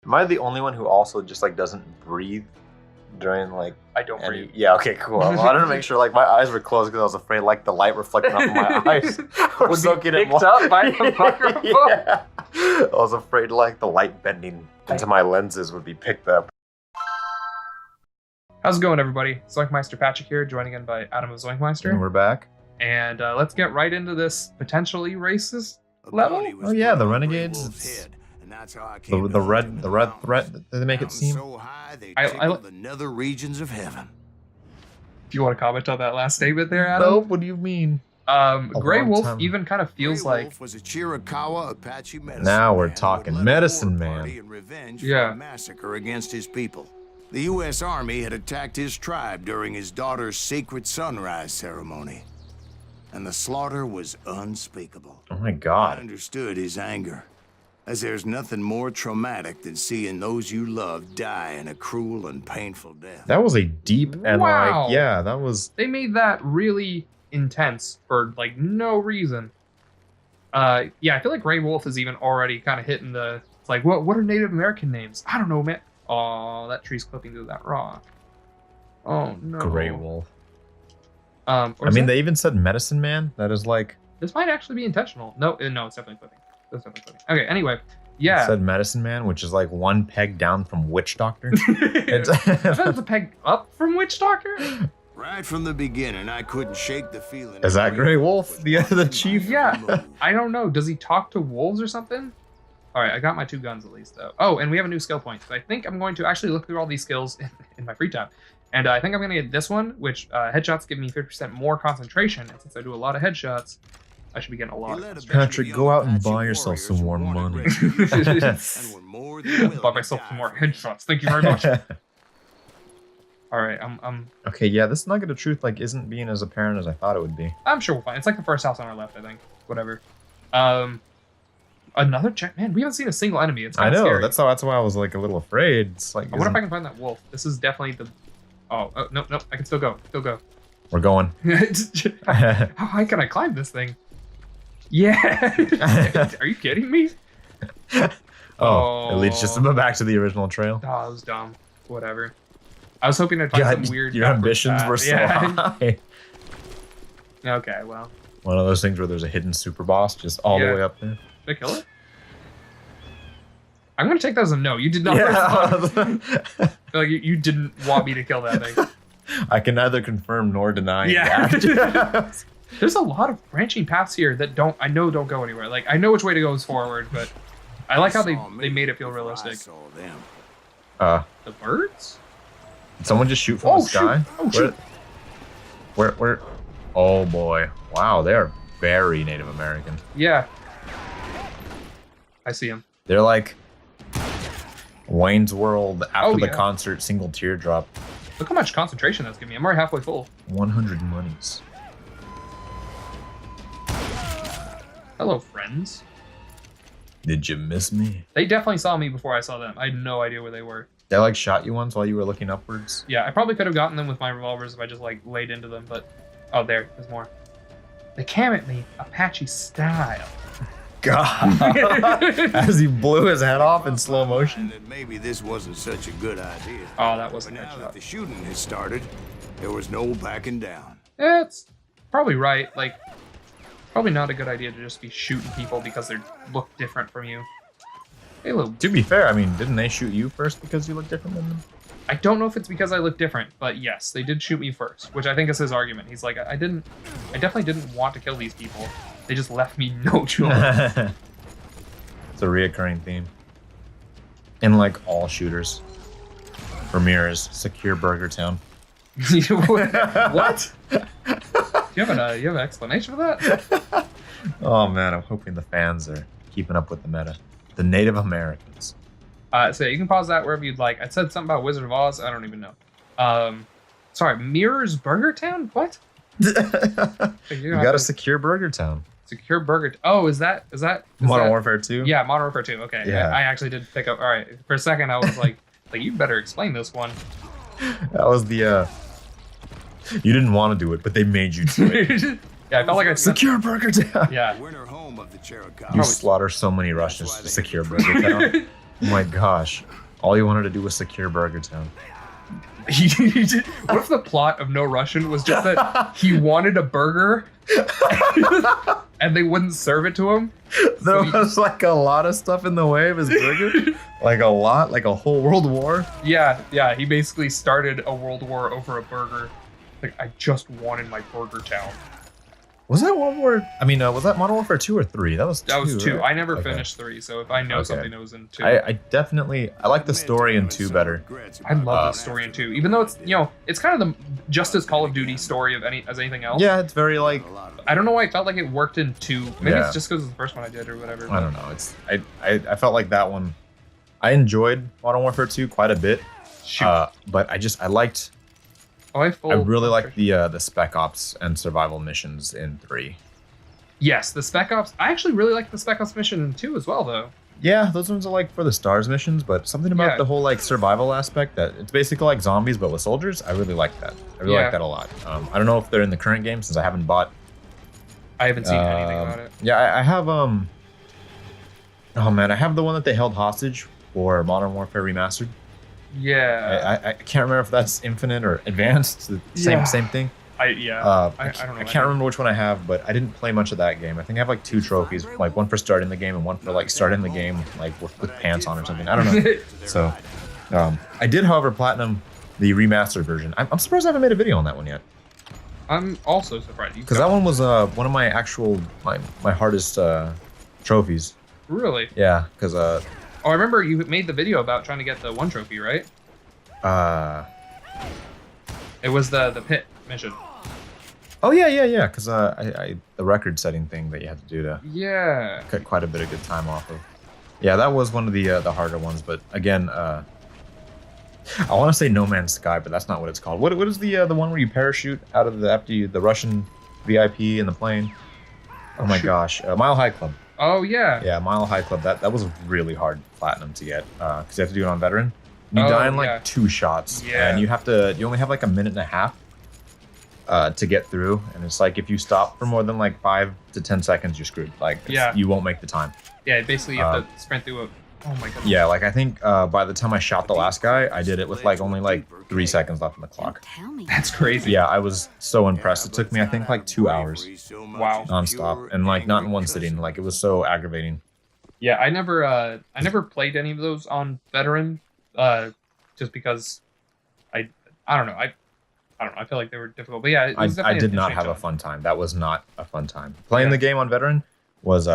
Am I the only one who also just like doesn't breathe during like? I don't breathe. Yeah. Okay. Cool. I wanted to make sure like my eyes were closed because I was afraid like the light reflecting off of my eyes would soaking be it picked up by the microphone. Yeah. I was afraid like the light bending into my lenses would be picked up. How's it going, everybody? Zoinkmeister Patrick here, joined again by Adam of Zoinkmeister. And we're back. And let's get right into this potentially racist level. Oh yeah, the Renegades. The red threat that they make it seem. The nether regions of heaven. Do you want to comment on that last statement there, Adam? Nope. What do you mean? Grey Wolf even kind of feels like was a Chiricahua Apache medicine now we're man talking who led a medicine war man. party in revenge for Yeah. a massacre against his people. The U.S. Army had attacked his tribe during his daughter's sacred sunrise ceremony, and the slaughter was unspeakable. Oh my I God. understood his anger, as there's nothing more traumatic than seeing those you love die in a cruel and painful death. That was a deep and Wow. like yeah, that was. they made that really intense for like no reason. Yeah, I feel like Grey Wolf is even already kind of hitting the. It's like, what are Native American names? I don't know, man. Oh, that tree's clipping through that rock. Oh no. Grey Wolf. Or I is mean, that- they even said medicine man. That is like. This might actually be intentional. No, it's definitely clipping. That's definitely clipping. Okay, anyway, yeah. It said medicine man, which is like one peg down from witch doctor. I thought it's a peg up from Witch Doctor. Right from the beginning, I couldn't shake the feeling. Is that Grey Wolf, the chief? Yeah, I don't know. Does he talk to wolves or something? All right, I got my 2 guns at least, though. Oh, and we have a new skill point. So I think I'm going to actually look through all these skills in my free time. And I think I'm going to get this one, which headshots give me 50% more concentration. And since I do a lot of headshots, I should be getting a lot of concentration. Patrick, go out and buy yourself some more money. Bought myself some more headshots. Thank you very much. All right, I'm Okay, yeah, this nugget of truth like isn't being as apparent as I thought it would be. sure we'll find. It's like the first house on our left, I think. Whatever. Another check. Man, we haven't seen a single enemy. It's I kind of know. scary. That's why I was like a little afraid. It's like I wonder if I can find that wolf. This is definitely the. Oh no! I can still go. we're going. How high can I climb this thing? Yeah. Are you kidding me? Oh, it leads just back to the original trail. Oh, that was dumb. Whatever. I was hoping to find God, some weird. your backwards ambitions path. were so Yeah. high. Okay, well. One of those things where there's a hidden super boss just all the Yeah. way up there. Did I kill it? I'm gonna take that as a no. You did not. Yeah. Like you didn't want me to kill that thing. I can neither confirm nor deny. Yeah. that. There's a lot of branching paths here that don't go anywhere. Like I know which way to go is forward, but I like how they made it feel realistic. I saw them. The birds? Did someone just shoot from Oh, the sky? shoot. Oh, shoot. Where? Oh boy! Wow, they are very Native American. Yeah. I see him. They're like Wayne's World after Oh, the yeah. concert, single teardrop. Look how much concentration that's giving me. I'm already halfway full. 100 monies. Hello, friends. Did you miss me? They definitely saw me before I saw them. I had no idea where they were. They like shot you once while you were looking upwards. Yeah, I probably could have gotten them with my revolvers if I just like laid into them, but oh, there's more. They came at me Apache style. God! As he blew his head off in slow motion. That maybe this wasn't such a good idea. Oh, that wasn't But a now that headshot. the shooting has started, there was no backing down. It's probably right. Like, probably not a good idea to just be shooting people because they look different from you. Hey, little. To be fair, I mean, didn't they shoot you first because you look different than them? I don't know if it's because I look different, but yes, they did shoot me first, which I think is his argument. He's like, I definitely didn't want to kill these people. They just left me no choice. It's a reoccurring theme. In like all shooters. Ramirez, secure Burger Town. What? Do you have an explanation for that? Oh man, I'm hoping the fans are keeping up with the meta. The Native Americans. So you can pause that wherever you'd like. I said something about Wizard of Oz. I don't even know. Sorry, Mirrors Burger Town? What? You got a secure Burger Town. Secure Burger. Oh, is that Modern Warfare 2? Yeah, Modern Warfare 2. Okay. Yeah. I actually did pick up. All right. For a second, I was like, you better explain this one. That was the you didn't want to do it, but they made you do it. Yeah, I felt like I Secure Burger Town. Yeah. Winter home of the Chiricahua. You slaughter so many Russians to secure Burger Town. Oh my gosh. All he wanted to do was secure Burger Town. What if the plot of No Russian was just that he wanted a burger and they wouldn't serve it to him? There was like a lot of stuff in the way of his burger. Like a lot, like a whole world war. Yeah, he basically started a world war over a burger. Like, I just wanted my Burger Town. Was that World War? I mean, was that Modern Warfare 2 or 3? That was 2. That was 2. Right? I never finished 3, so if I know something that was in 2. I definitely, I like the story in 2 better. I love the story in 2, even though it's, it's kind of the just as Call of Duty story as anything else. Yeah, it's very like. I don't know why I felt like it worked in 2. Maybe it's just because it's the first one I did or whatever. I don't know. It's I felt like that one. I enjoyed Modern Warfare 2 quite a bit. But I liked. I really like the Spec Ops and survival missions in 3. Yes, the Spec Ops. I actually really like the Spec Ops mission in 2 as well, though. Yeah, those ones are like for the stars missions, but something about the whole like survival aspect that it's basically like zombies but with soldiers. I really like that. I really like that a lot. I don't know if they're in the current game since I haven't seen anything about it. Yeah, I have oh man, I have the one that they held hostage for Modern Warfare Remastered. Yeah. I can't remember if that's Infinite or Advanced. Same thing. I don't know. I can't remember which one I have, but I didn't play much of that game. I think I have like 2 trophies, like one for starting the game and one for like starting the game like with pants on or something. I don't know. So, I did, however, platinum the remastered version. I'm surprised I haven't made a video on that one yet. I'm also surprised because that one was one of my actual my hardest trophies. Really? Yeah, because Oh, I remember you made the video about trying to get the 1 trophy, right? It was the pit mission. Oh yeah. Because the record-setting thing that you had to do to cut quite a bit of good time off of. Yeah, that was one of the harder ones. But again, I want to say No Man's Sky, but that's not what it's called. What is the one where you parachute out of the Russian VIP in the plane? Oh my gosh, Mile High Club. Oh yeah. Yeah, Mile High Club. That was really hard platinum to get because you have to do it on veteran. You die in like 2 shots, and you only have like a minute and a half to get through, and it's like if you stop for more than like 5 to 10 seconds, you're screwed. Like you won't make the time. Yeah, basically you have to sprint through a. Oh my god. Yeah, like I think by the time I shot the last guy, I did it with like only like 3 seconds left on the clock. That's crazy. Yeah, I was so impressed. It took me I think like 2 hours. Wow. Nonstop, and like not in one sitting. Like it was so aggravating. Yeah, I never played any of those on veteran, just because I don't know. I don't know. I feel like they were difficult, but yeah, I did not have a fun time. That was not a fun time. Playing the game on veteran was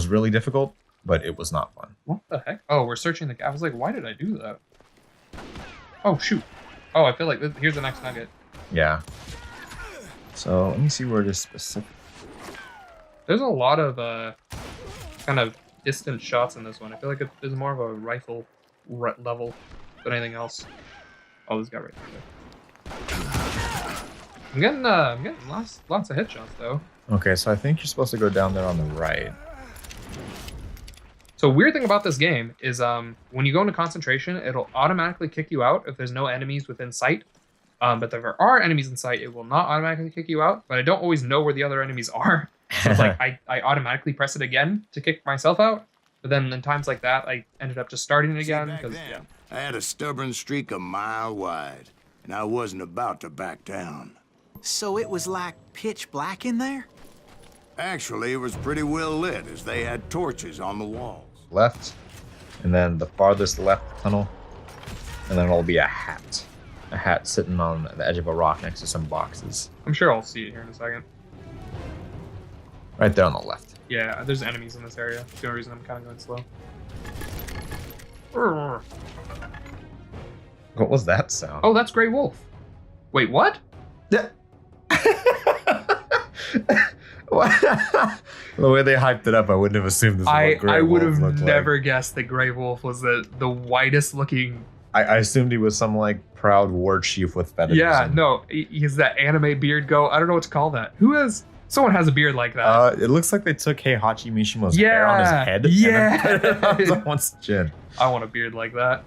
really difficult, but it was not fun. What the heck? Oh, we're searching the. I was like, why did I do that? Oh shoot! Oh, I feel like here's the next nugget. Yeah. So let me see where it is specific. There's a lot of kind of distant shots in this one. I feel like there's more of a rifle level than anything else. Oh, this guy right there. I'm getting lots of headshots though. Okay, so I think you're supposed to go down there on the right. So weird thing about this game is when you go into concentration, it'll automatically kick you out if there's no enemies within sight. But if there are enemies in sight, it will not automatically kick you out. But I don't always know where the other enemies are. So it's like I automatically press it again to kick myself out. But then in times like that, I ended up just starting it again. Because I had a stubborn streak a mile wide, and I wasn't about to back down. So it was like pitch black in there? Actually, it was pretty well lit as they had torches on the walls. Left, and then the farthest left tunnel, and then it'll be a hat. A hat sitting on the edge of a rock next to some boxes. I'm sure I'll see it here in a second. Right there on the left. Yeah, there's enemies in this area. That's the only reason I'm kind of going slow. What was that sound? Oh, that's Grey Wolf. Wait, what? Yeah. The way they hyped it up, I wouldn't have assumed this was what Grey I would Wolf have looked never like. guessed that Grey Wolf was the whitest looking. I assumed he was some like proud war chief with feathers. Yeah, no, he's that anime beard go. I don't know what to call that. Someone has a beard like that. It looks like they took Heihachi Mishima's hair on his head and then put it on someone's chin. I want a beard like that.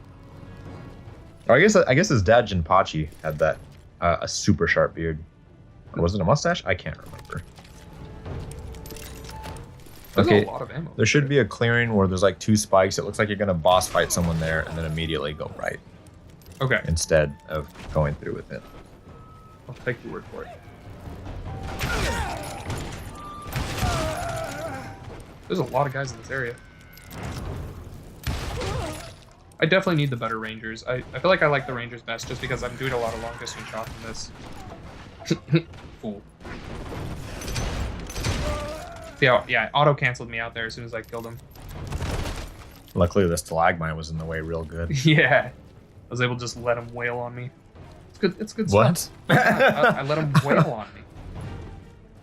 Or I guess his dad Jinpachi had that a super sharp beard. Or was it a mustache? I can't remember. There's Okay, a lot of ammo. there should be a clearing where there's like 2 spikes. It looks like you're gonna boss fight someone there and then immediately go right. Okay. Instead of going through with it. I'll take your word for it. There's a lot of guys in this area. I definitely need the better Rangers. I feel like I like the Rangers best just because I'm doing a lot of long distance shots in this. Cool. Yeah, auto-canceled me out there as soon as I killed him. Luckily, the stalagmite was in the way real good. Yeah. I was able to just let him wail on me. It's good What? stuff. I let him wail on me.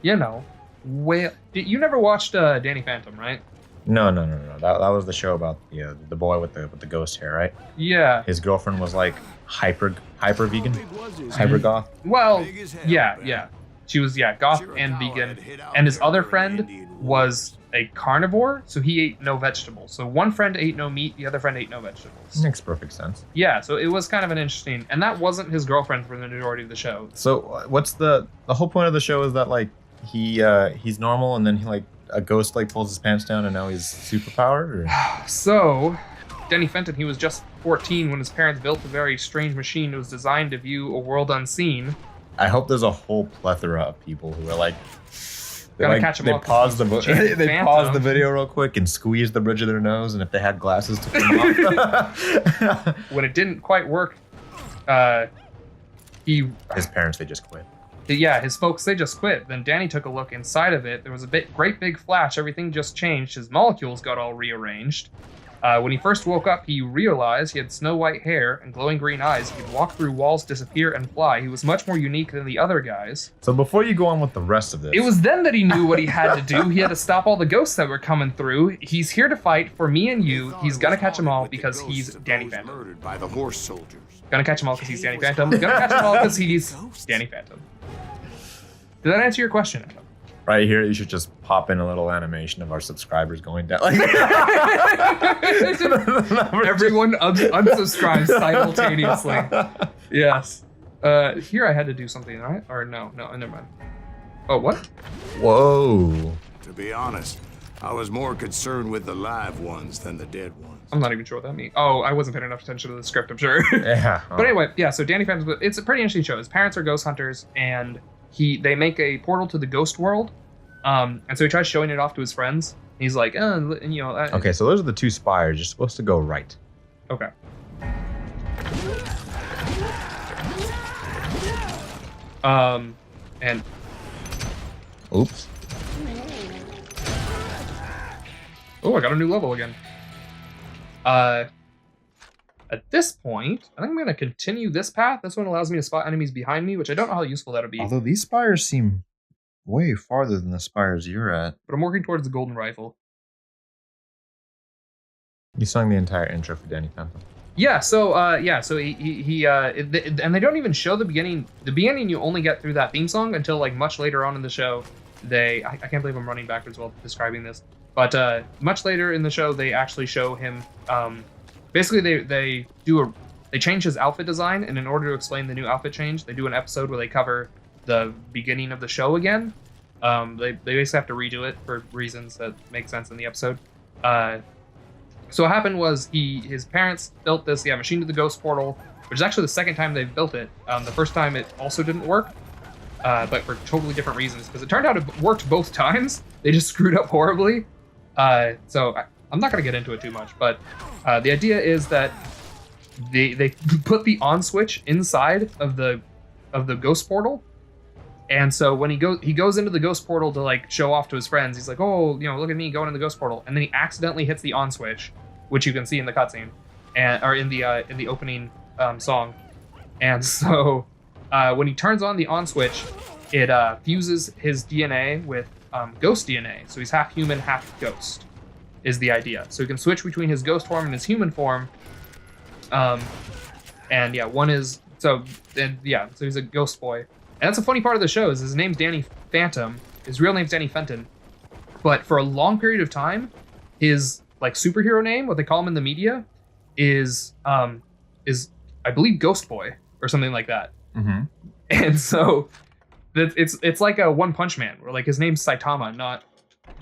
You know, wail. You never watched Danny Phantom, right? No. That was the show about the boy with the ghost hair, right? Yeah. His girlfriend was like hyper vegan, hyper goth. Well, yeah. She was goth and vegan, and his other friend was a carnivore, so he ate no vegetables. So one friend ate no meat, the other friend ate no vegetables. Makes perfect sense. Yeah, so it was kind of an interesting, and that wasn't his girlfriend for the majority of the show. So what's the whole point of the show is that like he's normal and then he like a ghost like pulls his pants down and now he's superpowered? Or? So, Danny Fenton, he was just 14 when his parents built a very strange machine that was designed to view a world unseen. I hope there's a whole plethora of people who are like, they pause the video real quick and squeeze the bridge of their nose, and if they had glasses to put them off. When it didn't quite work, his parents, they just quit. Yeah, his folks, they just quit. Then Danny took a look inside of it. There was a great big flash. Everything just changed. His molecules got all rearranged. When he first woke up, he realized he had snow white hair and glowing green eyes. He could walk through walls, disappear, and fly. He was much more unique than the other guys. So before you go on with the rest of this... It was then that he knew what he had to do. He had to stop all the ghosts that were coming through. He's here to fight for me and you. He's gonna catch them all because he's Danny Phantom. Murdered by the horse soldiers. Gonna catch them all because he's Danny Phantom. Gonna catch them all because he's Danny Phantom. Did that answer your question, Adam? Right here, you should just pop in a little animation of our subscribers going down. Everyone unsubscribes simultaneously. Yes. Here I had to do something, right? Or no, never mind. Oh, what? Whoa. To be honest, I was more concerned with the live ones than the dead ones. I'm not even sure what that means. Oh, I wasn't paying enough attention to the script, I'm sure. Yeah. But anyway, yeah, so Danny Phantom, it's a pretty interesting show. His parents are ghost hunters, and they make a portal to the ghost world. And so he tries showing it off to his friends. He's like, okay, so those are the 2 spires. You're supposed to go right. Okay. And oops. Oh, I got a new level again. At this point, I think I'm going to continue this path. This one allows me to spot enemies behind me, which I don't know how useful that'll be. Although these spires seem way farther than the spires you're at. But I'm working towards the golden rifle. You sung the entire intro for Danny Phantom. Yeah, so he and they don't even show the beginning. The beginning you only get through that theme song until like much later on in the show. I can't believe I'm running backwards while describing this. But much later in the show, they actually show him. Basically, they change his outfit design, and in order to explain the new outfit change, they do an episode where they cover the beginning of the show again. They basically have to redo it for reasons that make sense in the episode. So what happened was his parents built this machine to the ghost portal, which is actually the second time they've built it. The first time it also didn't work, but for totally different reasons, because it turned out it worked both times. They just screwed up horribly. So I'm not going to get into it too much, but the idea is that they put the on switch inside of the ghost portal. And so when he goes into the ghost portal to like show off to his friends, he's like, oh, look at me going in the ghost portal. And then he accidentally hits the on switch, which you can see in the cutscene or in the opening song. And so when he turns on the on switch, it fuses his DNA with ghost DNA. So he's half human, half ghost is the idea. So he can switch between his ghost form and his human form. So he's a ghost boy. And that's a funny part of the show is his name's Danny Phantom. His real name's Danny Fenton. But for a long period of time, his like superhero name, what they call him in the media, is I believe Ghost Boy or something like that. Mm-hmm. And so it's like a One Punch Man, where like his name's Saitama, not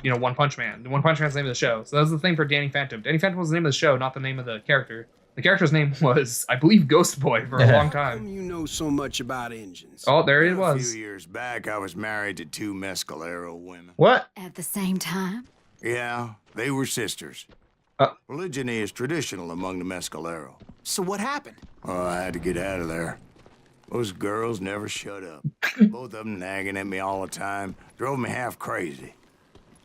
One Punch Man. One Punch Man's the name of the show. So that's the thing for Danny Phantom. Danny Phantom was the name of the show, not the name of the character. The character's name was, I believe, Ghost Boy for a long time. You know so much about engines. Oh, there it was. A few years back, I was married to 2 Mescalero women. What? At the same time? Yeah, they were sisters. Religion is traditional among the Mescalero. So what happened? Oh, I had to get out of there. Those girls never shut up. Both of them nagging at me all the time. Drove me half crazy.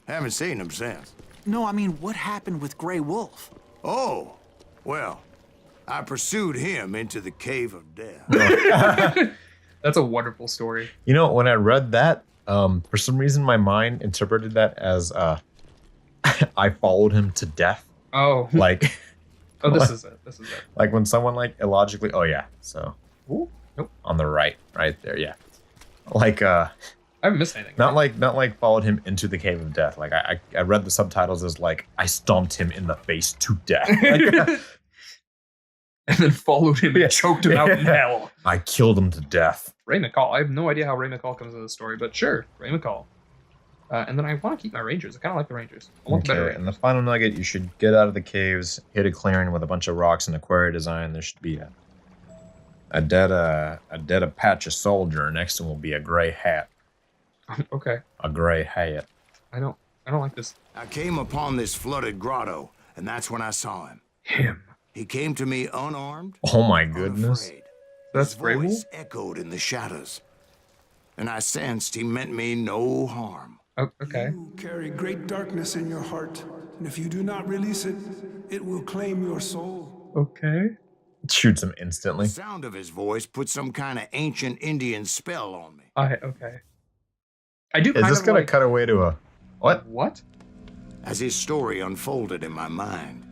Haven't seen them since. No, I mean, what happened with Grey Wolf? Oh, well, I pursued him into the cave of death. That's a wonderful story. When I read that, for some reason my mind interpreted that as I followed him to death. Oh. Like. Oh, this is it. Like when someone like illogically. Oh yeah. So. Ooh, nope. On the right there. Yeah. Like I haven't missed anything. Not like followed him into the cave of death. Like I read the subtitles as like I stomped him in the face to death. Like, and then followed him and choked him out in hell. I killed him to death. Ray McCall. I have no idea how Ray McCall comes into the story, but sure, Ray McCall. And then I want to keep my Rangers. I kind of like the Rangers. I want the better Rangers. And the final nugget, you should get out of the caves, hit a clearing with a bunch of rocks and Aquaria design. There should be a dead Apache soldier. Next to him will be a gray hat. Okay. A gray hat. I don't like this. I came upon this flooded grotto, and that's when I saw him. Him. He came to me unarmed. Oh my goodness. Unafraid. That's His Grey Wolf? voice echoed in the shadows, and I sensed he meant me no harm. Oh, okay. You carry great darkness in your heart, and if you do not release it, it will claim your soul. Okay. Shoots him instantly. The sound of his voice put some kind of ancient Indian spell on me. Okay. I do. Is this gonna cut away to a what? What? As his story unfolded in my mind.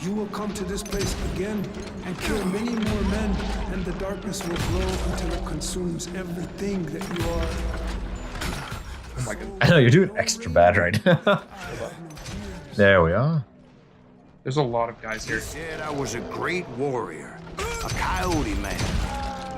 You will come to this place again and kill many more men, and the darkness will grow until it consumes everything that you are. Oh my goodness. I know you're doing extra bad right now. There we are. There's a lot of guys here. He said I was a great warrior, a coyote man,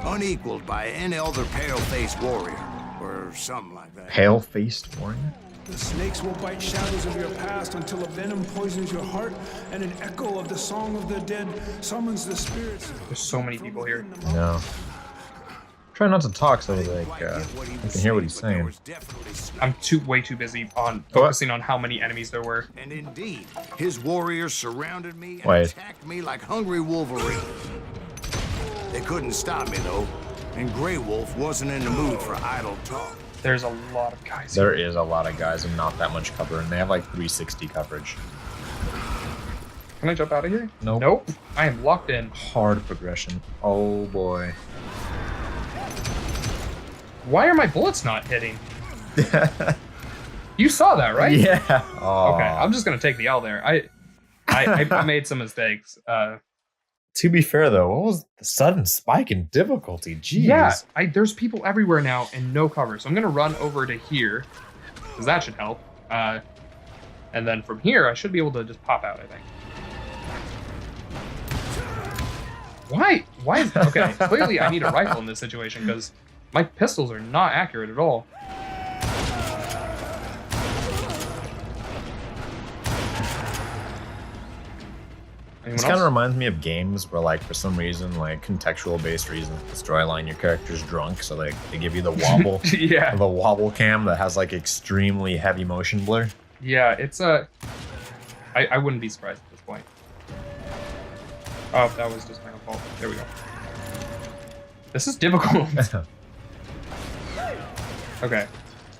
unequaled by any other pale-faced warrior, or something like that. Pale-faced warrior? The snakes will bite shadows of your past until a venom poisons your heart, and an echo of the song of the dead summons the spirits. There's so many people here. No. Try not to talk so like I can hear what he's saying. I'm way too busy on focusing on how many enemies there were. And indeed, his warriors surrounded me and Wait. attacked me like hungry wolverines. They couldn't stop me though, and Grey Wolf wasn't in the mood for idle talk. There's a lot of guys There here. is a lot of guys and not that much cover, and they have like 360 coverage. Can I jump out of here? Nope. Nope. I am locked in. Hard progression. Oh boy. Why are my bullets not hitting? You saw that, right? Yeah. Oh. Okay, I'm just gonna take the L there. I made some mistakes. To be fair though, what was the sudden spike in difficulty? Jeez. Yeah, there's people everywhere now and no cover. So I'm gonna run over to here, because that should help. And then from here, I should be able to just pop out, I think. Why? Okay, clearly I need a rifle in this situation because my pistols are not accurate at all. This kind of reminds me of games where, like, for some reason, like contextual-based reasons, the storyline, your character's drunk, so they give you the wobble, yeah, the wobble cam that has like extremely heavy motion blur. Yeah, it's I wouldn't be surprised at this point. Oh, that was just my own fault. There we go. This is difficult. Okay,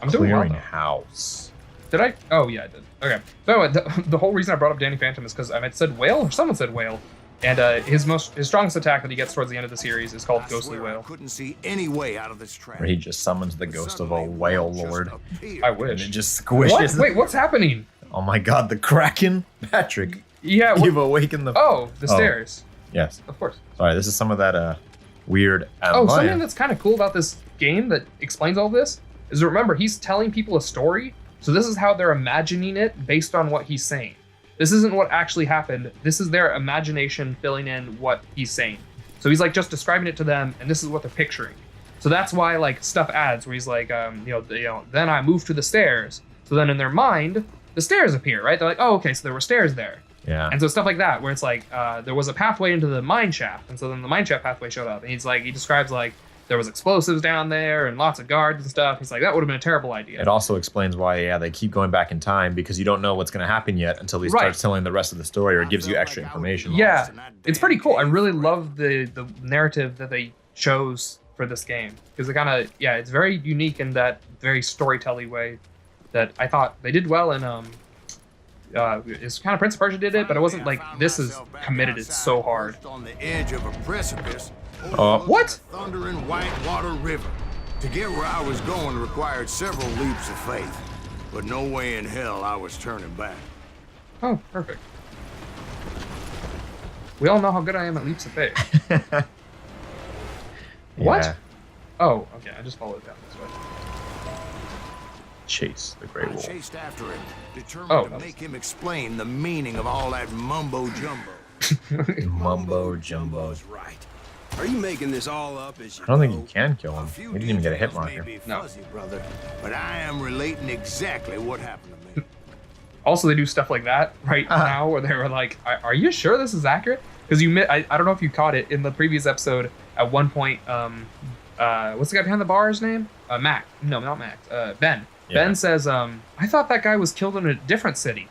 I'm doing well, Clearing though. house. Did I? Oh, yeah, I did. Okay. So the whole reason I brought up Danny Phantom is because I had said whale, or someone said whale, and his strongest attack that he gets towards the end of the series is called Ghostly Whale. I couldn't see any way out of this trap. Where he just summons the ghost of a whale lord. I And wish. it just squishes. What? Wait, what's happening? Oh my god, the Kraken! Patrick, Yeah. you've awakened the... Oh, the stairs. Yes. Of course. Sorry, this is some of that weird... Something that's kind of cool about this game that explains all this is, remember, he's telling people a story, so this is how they're imagining it based on what he's saying. This isn't what actually happened. This is their imagination filling in what he's saying. So he's like just describing it to them, and this is what they're picturing. So that's why like stuff adds where he's like, then I moved to the stairs, So then in their mind, the stairs appear, right? They're like, oh, okay, so there were stairs there. Yeah. And so stuff like that, where it's like, there was a pathway into the mine shaft. And so then the mine shaft pathway showed up. And he describes like, there was explosives down there and lots of guards and stuff. He's like, that would have been a terrible idea. It also explains why, yeah, they keep going back in time because you don't know what's going to happen yet until he starts telling the rest of the story or gives you extra information. Yeah, it's pretty cool. I really love the narrative that they chose for this game because it kind of, yeah, it's very unique in that very storytelling way that I thought they did well in, it's kind of Prince of Persia did it, but it wasn't like, this is committed, it's so hard. On the edge of a precipice. What? Thundering Whitewater River. To get where I was going required several leaps of faith, but no way in hell I was turning back. Oh, perfect. We all know how good I am at leaps of faith. What? Yeah. Oh, okay. I just followed down this way. Chase the Grey I Wolf. chased after him, determined to make him explain the meaning of all that mumbo jumbo. Mumbo jumbo. Right. Are you making this all up as you I don't think go? you can kill him. He didn't even get a hit marker. No. Fuzzy, brother, but I am relating exactly what happened to me. Also, they do stuff like that right now where they were like, are you sure this is accurate? Because I don't know if you caught it in the previous episode. At one point, what's the guy behind the bar's name? Mac. No, not Mac. Ben. Yeah. Ben says, I thought that guy was killed in a different city.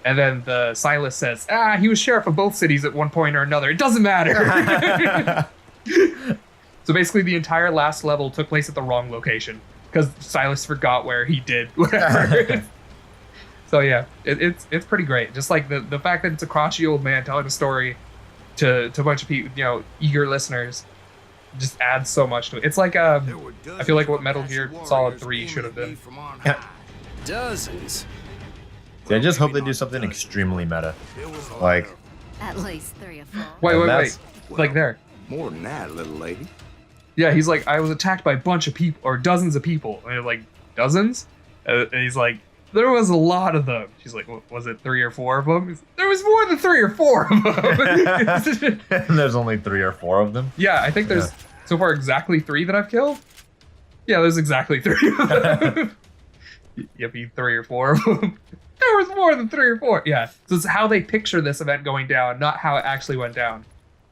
And then the Silas says, he was sheriff of both cities at one point or another. It doesn't matter. So basically the entire last level took place at the wrong location because Silas forgot where he did whatever. So yeah, it's pretty great. Just like the fact that it's a crotchety old man telling a story to a bunch of people, eager listeners, just adds so much to it. It's like I feel like what Metal Gear Solid 3 should have been. Dozens. See, I just hope they do something extremely meta. Like, at least 3 or 4. Wait. Like there. More than that, little lady. Yeah, he's like, I was attacked by a bunch of people, or dozens of people. And they're like, dozens? And he's like, there was a lot of them. She's like, was it 3 or 4 of them? There was more than 3 or 4 of them. And there's only 3 or 4 of them? Yeah, I think there's so far exactly 3 that I've killed. Yeah, there's exactly 3 of them. Yippee, 3 or 4 of them. There was more than 3 or 4. Yeah, so it's how they picture this event going down, not how it actually went down.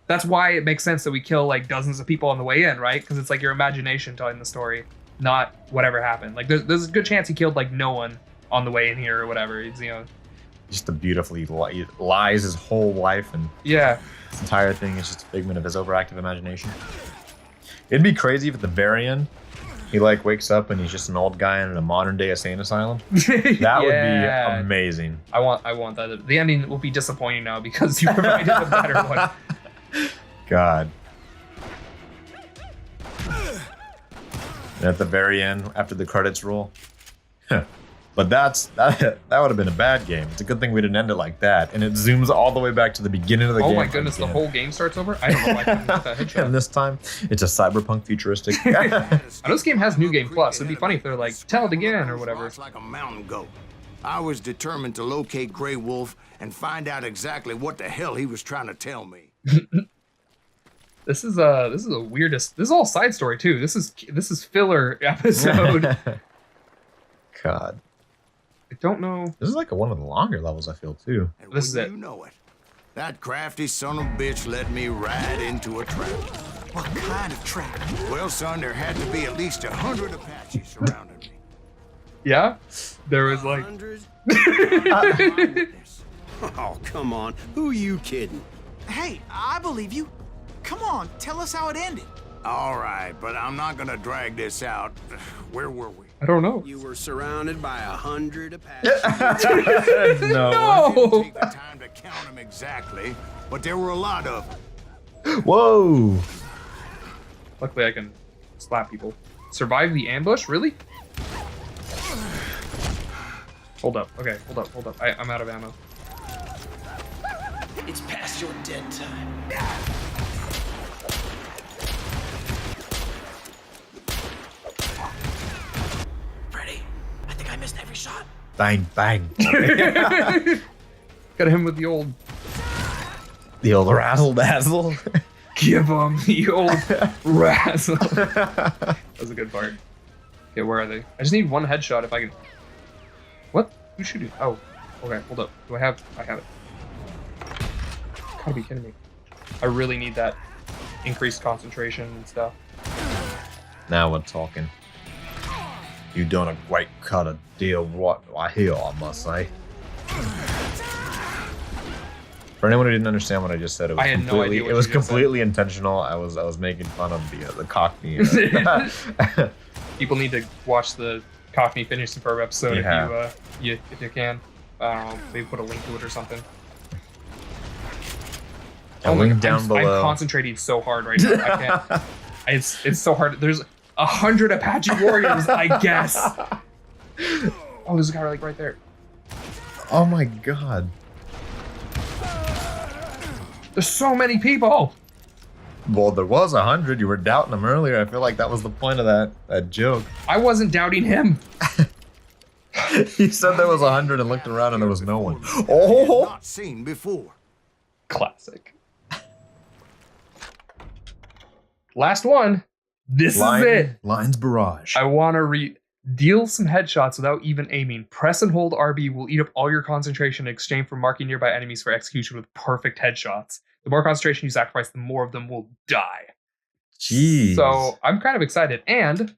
That's why it makes sense that we kill like dozens of people on the way in, right? Because it's like your imagination telling the story, not whatever happened. Like there's a good chance he killed like no one on the way in here or whatever. It's, just to beautifully lies his whole life, and this entire thing is just a figment of his overactive imagination. It'd be crazy if at the very end he like wakes up and he's just an old guy in a modern day insane asylum. That would be amazing. I want that. The ending will be disappointing now because you provided a better one. God. And at the very end, after the credits roll. But that would have been a bad game. It's a good thing we didn't end it like that. And it zooms all the way back to the beginning of the game. Oh my goodness, the whole game starts over? I don't know why I couldn't get that headshot. And this time, it's a cyberpunk futuristic. I know this game has New Game Plus. It'd be funny if they're like, tell it again or whatever. It's like a mountain goat. I was determined to locate Grey Wolf and find out exactly what the hell he was trying to tell me. This is the weirdest. This is all side story too. This is filler episode. God. I don't know. This is like one of the longer levels, I feel, too. And this is it. You know it. That crafty son of a bitch led me right into a trap. What kind of trap? Well, son, there had to be at least 100 Apaches surrounding me. Yeah? There was like... Oh, come on. Who are you kidding? Hey, I believe you. Come on, tell us how it ended. All right, but I'm not gonna drag this out. Where were we? I don't know. You were surrounded by 100 Apaches. No. I didn't take the time to count them exactly, but there were a lot of them. Whoa. Luckily, I can slap people. Survive the ambush? Really? Hold up. Okay, hold up. I'm out of ammo. It's past your dead time. Freddy, I think I missed every shot. Bang, bang. Got him with the old razzle dazzle. Give him the old razzle. That was a good part. Okay, where are they? I just need one headshot if I can. What? Who's shooting? Oh, okay. Hold up. Do I have? I have it. Gotta be kidding me. I really need that increased concentration and stuff. Now we're talking. You done a great cut of deal, what I hear, I must say. For anyone who didn't understand what I just said, it was I had no idea what it was you just completely intentional. I was making fun of the cockney. People need to watch the Cockney Phineas and Ferb episode if you can. Maybe put a link to it or something. A link down below. I'm concentrating so hard right now. I can't. It's so hard. There's 100 Apache warriors, I guess. Oh, there's a guy like right there. Oh my god. There's so many people. Well, there was 100. You were doubting him earlier. I feel like that was the point of that joke. I wasn't doubting him. He said there was 100 and looked around and there was no one. Oh! Not seen before. Classic. Last one. This is it. Lines barrage. I want to deal some headshots without even aiming. Press and hold RB will eat up all your concentration in exchange for marking nearby enemies for execution with perfect headshots. The more concentration you sacrifice, the more of them will die. Jeez. So I'm kind of excited, and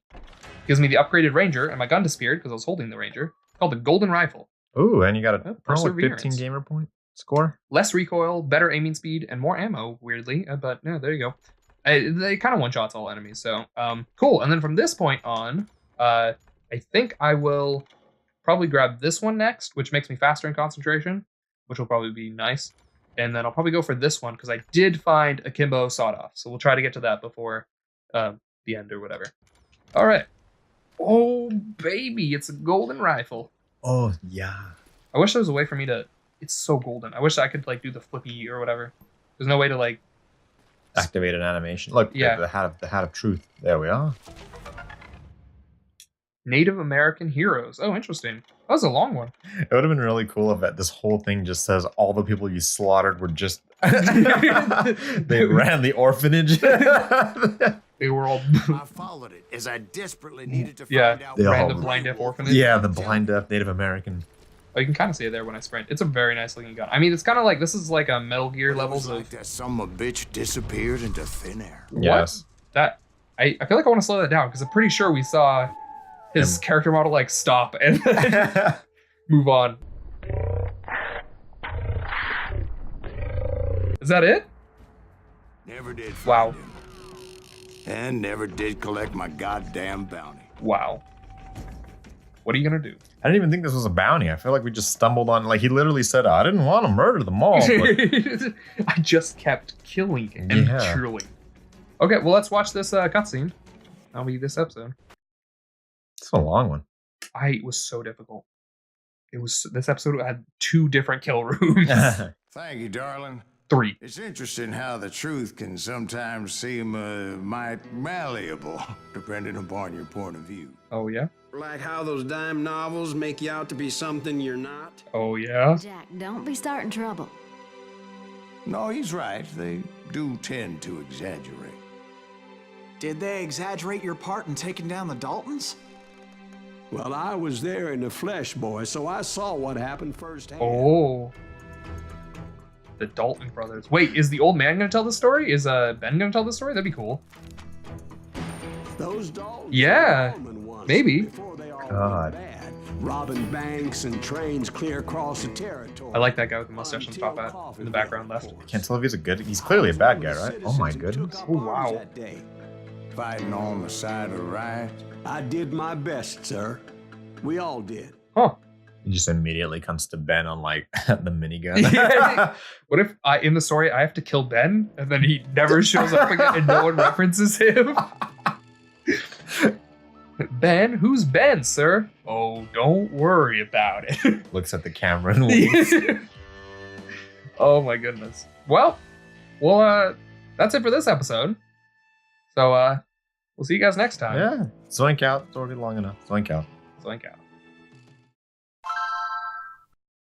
gives me the upgraded Ranger, and my gun disappeared because I was holding the Ranger. It's called the Golden Rifle. Ooh, and you got a Perseverance. 15 gamer point score. Less recoil, better aiming speed, and more ammo, weirdly. But no, there you go. They kind of one-shots all enemies, so cool. And then from this point on, I think I will probably grab this one next, which makes me faster in concentration, which will probably be nice. And then I'll probably go for this one, because I did find Akimbo sawed-off, so we'll try to get to that before the end or whatever. All right. Oh, baby, it's a golden rifle. Oh, yeah. I wish there was a way for me to... It's so golden. I wish I could, like, do the flippy or whatever. There's no way to, like... Activate an animation. Look, yeah. the hat of truth. There we are. Native American heroes. Oh, interesting. That was a long one. It would have been really cool if this whole thing just says all the people you slaughtered were just... they ran the orphanage. They were all... I followed it as I desperately needed to find out. They ran the blind deaf orphanage. Yeah, the blind deaf Native American. Oh, you can kind of see it there when I sprint. It's a very nice looking gun. I mean, it's kind of like, this is like a Metal Gear levels like that some bitch disappeared into thin air. Yes. That I feel like I want to slow that down, because I'm pretty sure we saw his character model like stop and then move on. Is that it? Never did find wow. him. And never did collect my goddamn bounty. Wow. What are you gonna do? I didn't even think this was a bounty. I feel like we just stumbled on, like, he literally said, I didn't want to murder them all. But... I just kept killing and killing. Okay, well, let's watch this cutscene. That'll be this episode. It's a long one. It was so difficult. This episode had 2 different kill rooms. Thank you, darling. 3. It's interesting how the truth can sometimes seem might malleable, depending upon your point of view. Oh, yeah? Like how those dime novels make you out to be something you're not. Oh, yeah? Jack, don't be starting trouble. No, he's right. They do tend to exaggerate. Did they exaggerate your part in taking down the Daltons? Well, I was there in the flesh, boy, so I saw what happened firsthand. Oh. The Dalton brothers. Wait, is the old man going to tell the story? Is Ben going to tell the story? That'd be cool. Those Daltons. Yeah. Maybe. God. Robbing banks and trains clear across the territory. I like that guy with the mustache on top hat in the background left. Can't tell if he's a good... He's clearly a bad guy, right? Oh, my goodness. Oh, wow. Fighting on the side of right. I did my best, sir. We all did. Huh. He just immediately comes to Ben on, like, the minigun. What if in the story I have to kill Ben and then he never shows up again and no one references him? Ben? Who's Ben, sir? Oh, don't worry about it. Looks at the camera and winks. Oh my goodness. Well, that's it for this episode. So, we'll see you guys next time. Yeah. Zoink out. It's already long enough. Zoink out. Zoink out.